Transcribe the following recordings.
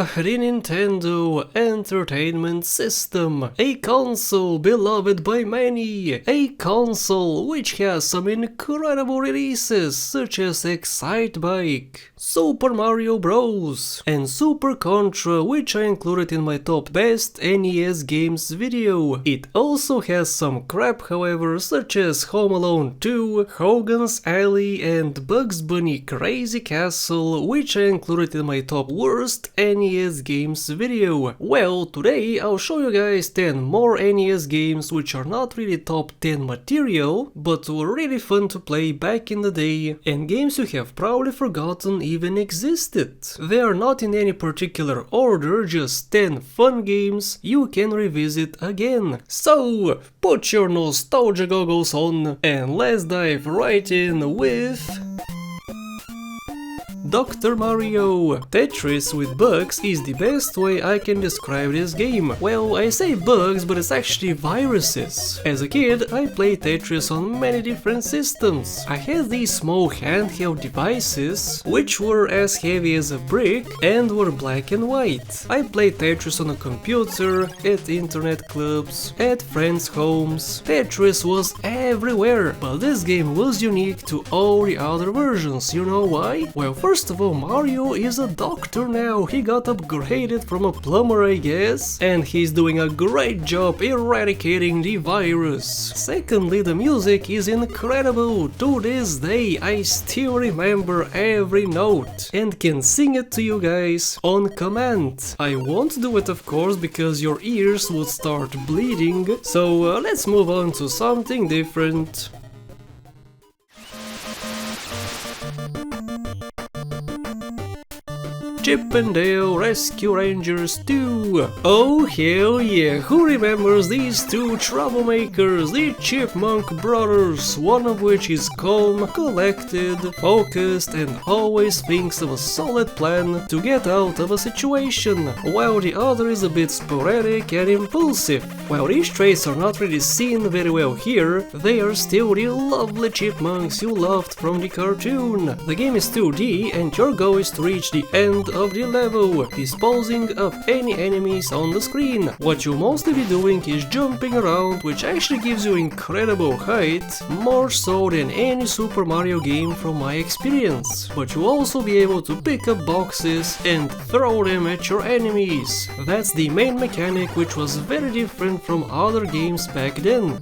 the Nintendo Entertainment System, a console beloved by many, a console which has some incredible releases such as Excitebike, Super Mario Bros, and Super Contra, which I included in my top best NES games video. It also has some crap, however, such as Home Alone 2, Hogan's Alley, and Bugs Bunny Crazy Castle, which I included in my top worst NES games video. Well, today I'll show you guys 10 more NES games which are not really top 10 material, but were really fun to play back in the day, and games you have probably forgotten even existed. They are not in any particular order, just 10 fun games you can revisit again. So, put your nostalgia goggles on and let's dive right in with Dr. Mario. Tetris with bugs is the best way I can describe this game. Well, I say bugs, but it's actually viruses. As a kid, I played Tetris on many different systems. I had these small handheld devices, which were as heavy as a brick and were black and white. I played Tetris on a computer, at internet clubs, at friends' homes. Tetris was everywhere, but this game was unique to all the other versions. You know why? Well, first of all, Mario is a doctor now. He got upgraded from a plumber, I guess, and he's doing a great job eradicating the virus. Secondly, the music is incredible. To this day, I still remember every note and can sing it to you guys on command. I won't do it, of course, because your ears would start bleeding, so let's move on to something different. Chip and Dale Rescue Rangers 2. Oh hell yeah, who remembers these two troublemakers, the Chipmunk brothers, one of which is calm, collected, focused and always thinks of a solid plan to get out of a situation, while the other is a bit sporadic and impulsive. While these traits are not really seen very well here, they are still the lovely chipmunks you loved from the cartoon. The game is 2D and your goal is to reach the end of the level, disposing of any enemies on the screen. What you'll mostly be doing is jumping around, which actually gives you incredible height, more so than any Super Mario game from my experience. But you'll also be able to pick up boxes and throw them at your enemies. That's the main mechanic, which was very different from other games back then.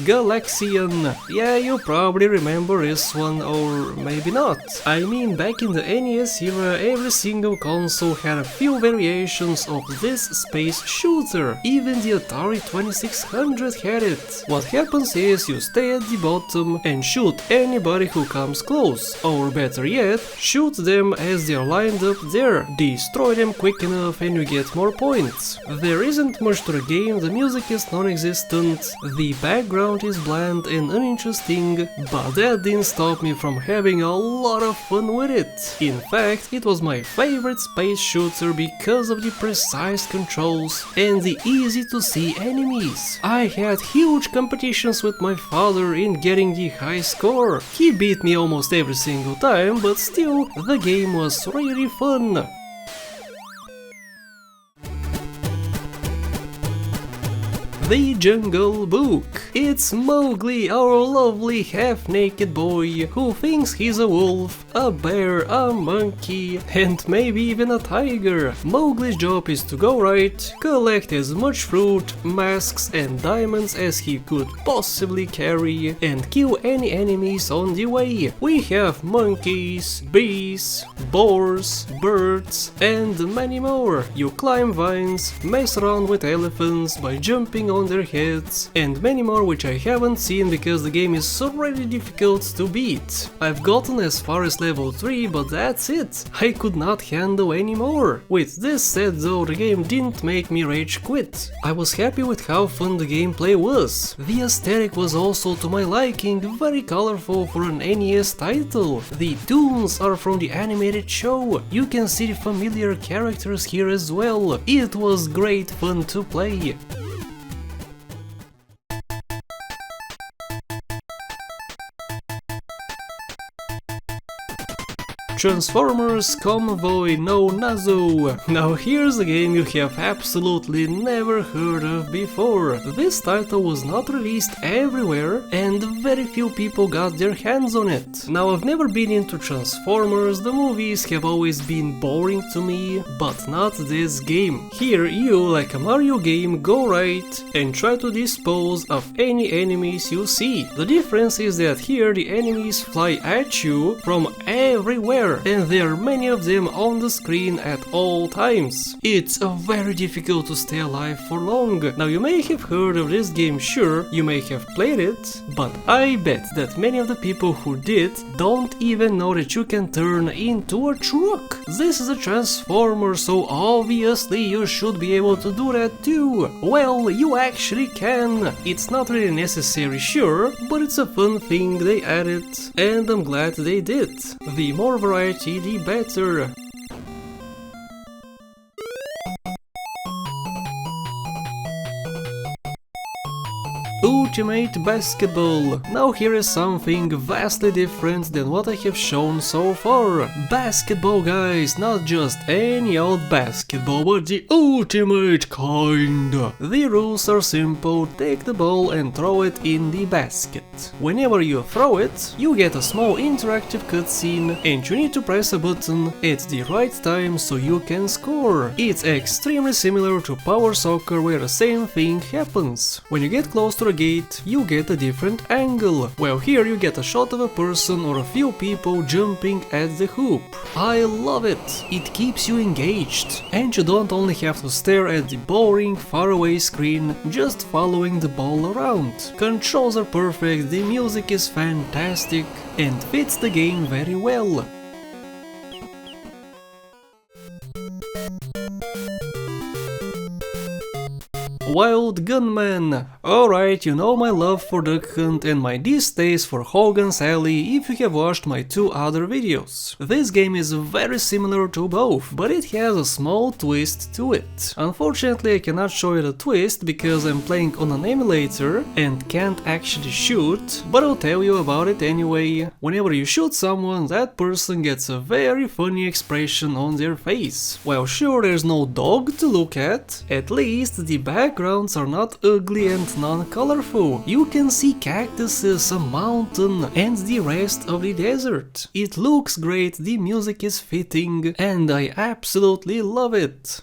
Galaxian. Yeah, you probably remember this one, or maybe not. I mean, back in the NES era, every single console had a few variations of this space shooter. Even the Atari 2600 had it. What happens is you stay at the bottom and shoot anybody who comes close, or better yet, shoot them as they are lined up there. Destroy them quick enough and you get more points. There isn't much to the game, the music is non-existent, the background is bland and uninteresting, but that didn't stop me from having a lot of fun with it. In fact, it was my favorite space shooter because of the precise controls and the easy to see enemies. I had huge competitions with my father in getting the high score. He beat me almost every single time, but still, the game was really fun. The Jungle Book. It's Mowgli, our lovely half-naked boy, who thinks he's a wolf, a bear, a monkey, and maybe even a tiger. Mowgli's job is to go right, collect as much fruit, masks and diamonds as he could possibly carry, and kill any enemies on the way. We have monkeys, bees, boars, birds, and many more. You climb vines, mess around with elephants by jumping on their heads, and many more which I haven't seen because the game is already difficult to beat. I've gotten as far as level 3, but that's it. I could not handle any more. With this said though, the game didn't make me rage quit. I was happy with how fun the gameplay was. The aesthetic was also to my liking, very colorful for an NES title. The tunes are from the animated show. You can see the familiar characters here as well. It was great fun to play. Transformers Convoy no Nazo. Now here's a game you have absolutely never heard of before. This title was not released everywhere and very few people got their hands on it. Now I've never been into Transformers, the movies have always been boring to me, but not this game. Here you, like a Mario game, go right and try to dispose of any enemies you see. The difference is that here the enemies fly at you from everywhere, and there are many of them on the screen at all times. It's very difficult to stay alive for long. Now you may have heard of this game, sure, you may have played it, but I bet that many of the people who did don't even know that you can turn into a truck. This is a Transformer, so obviously you should be able to do that too. Well, you actually can. It's not really necessary, sure, but it's a fun thing they added, and I'm glad they did. The more variety, the better. Ultimate Basketball. Now here is something vastly different than what I have shown so far. Basketball, guys, not just any old basketball, but the ultimate kind. The rules are simple: take the ball and throw it in the basket. Whenever you throw it, you get a small interactive cutscene and you need to press a button at the right time so you can score. It's extremely similar to Power Soccer, where the same thing happens. When you get close to the gate, you get a different angle. Well, here you get a shot of a person or a few people jumping at the hoop. I love it. It keeps you engaged, and you don't only have to stare at the boring faraway screen, just following the ball around. Controls are perfect, the music is fantastic and fits the game very well. Wild Gunman. Alright, you know my love for Duck Hunt and my distaste for Hogan's Alley if you have watched my two other videos. This game is very similar to both, but it has a small twist to it. Unfortunately, I cannot show you the twist because I'm playing on an emulator and can't actually shoot, but I'll tell you about it anyway. Whenever you shoot someone, that person gets a very funny expression on their face. Well, sure, there's no dog to look at least the backgrounds are not ugly and non-colorful. You can see cactuses, a mountain, and the rest of the desert. It looks great, the music is fitting, and I absolutely love it.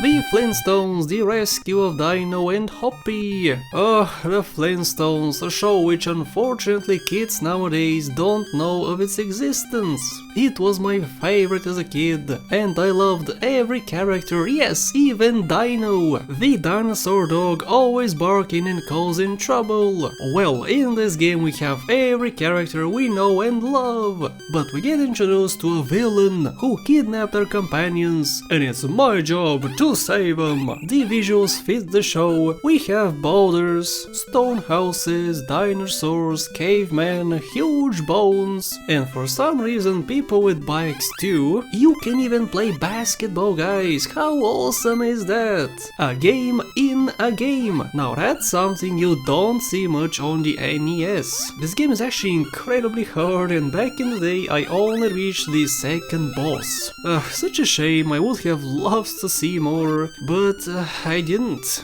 The Flintstones, the rescue of Dino and Hoppy. Oh, the Flintstones, a show which unfortunately kids nowadays don't know of its existence. It was my favorite as a kid, and I loved every character, yes, even Dino. The dinosaur dog always barking and causing trouble. Well, in this game we have every character we know and love, but we get introduced to a villain who kidnapped our companions, and it's my job to save them. The visuals fit the show. We have boulders, stone houses, dinosaurs, cavemen, huge bones, and for some reason people with bikes too. You can even play basketball, guys. How awesome is that? A game in a game. Now that's something you don't see much on the NES. This game is actually incredibly hard, and back in the day I only reached the second boss. Such a shame, I would have loved to see more, but I didn't.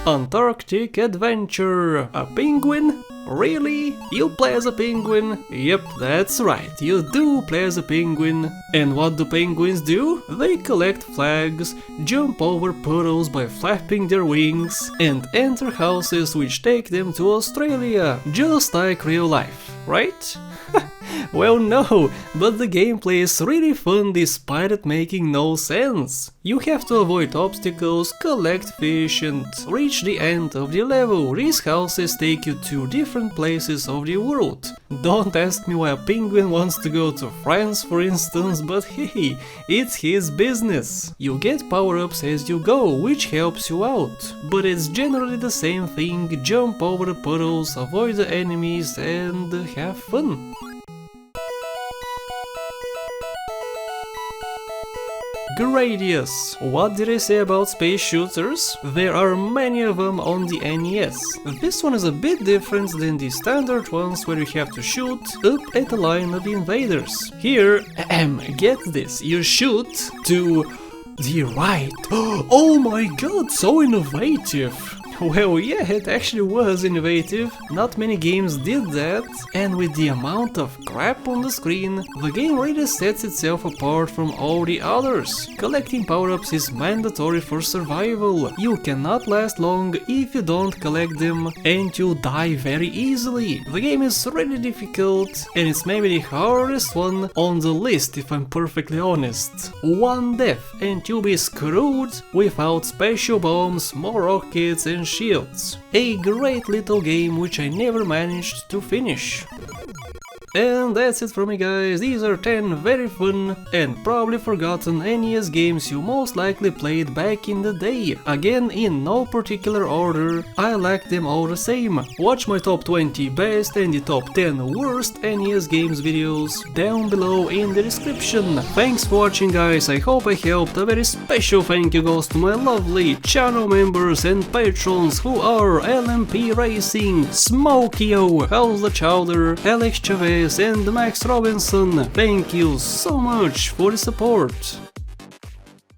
Antarctic Adventure. A penguin? Really? You play as a penguin? Yep, that's right, you do play as a penguin. And what do penguins do? They collect flags, jump over puddles by flapping their wings, and enter houses which take them to Australia, just like real life, right? Well, no, but the gameplay is really fun despite it making no sense. You have to avoid obstacles, collect fish, and reach the end of the level. These houses take you to different places of the world. Don't ask me why a penguin wants to go to France, for instance, but hey, it's his business. You get power-ups as you go, which helps you out. But it's generally the same thing: jump over the puddles, avoid the enemies, and have fun. Gradius. What did I say about space shooters? There are many of them on the NES. This one is a bit different than the standard ones where you have to shoot up at a line of invaders. Here, get this, you shoot to the right. Oh my god, so innovative! Well, yeah, it actually was innovative, not many games did that, and with the amount of crap on the screen, the game really sets itself apart from all the others. Collecting power-ups is mandatory for survival. You cannot last long if you don't collect them, and you die very easily. The game is really difficult, and it's maybe the hardest one on the list if I'm perfectly honest. One death and you'll be screwed without special bombs, more rockets and shields. A great little game which I never managed to finish. And that's it from me, guys. These are 10 very fun and probably forgotten NES games you most likely played back in the day. Again, in no particular order, I like them all the same. Watch my top 20 best and the top 10 worst NES games videos down below in the description. Thanks for watching, guys. I hope I helped. A very special thank you goes to my lovely channel members and patrons who are LMP Racing, Smokio, House the Chowder, Alex Chavez and Max Robinson. Thank you so much for the support.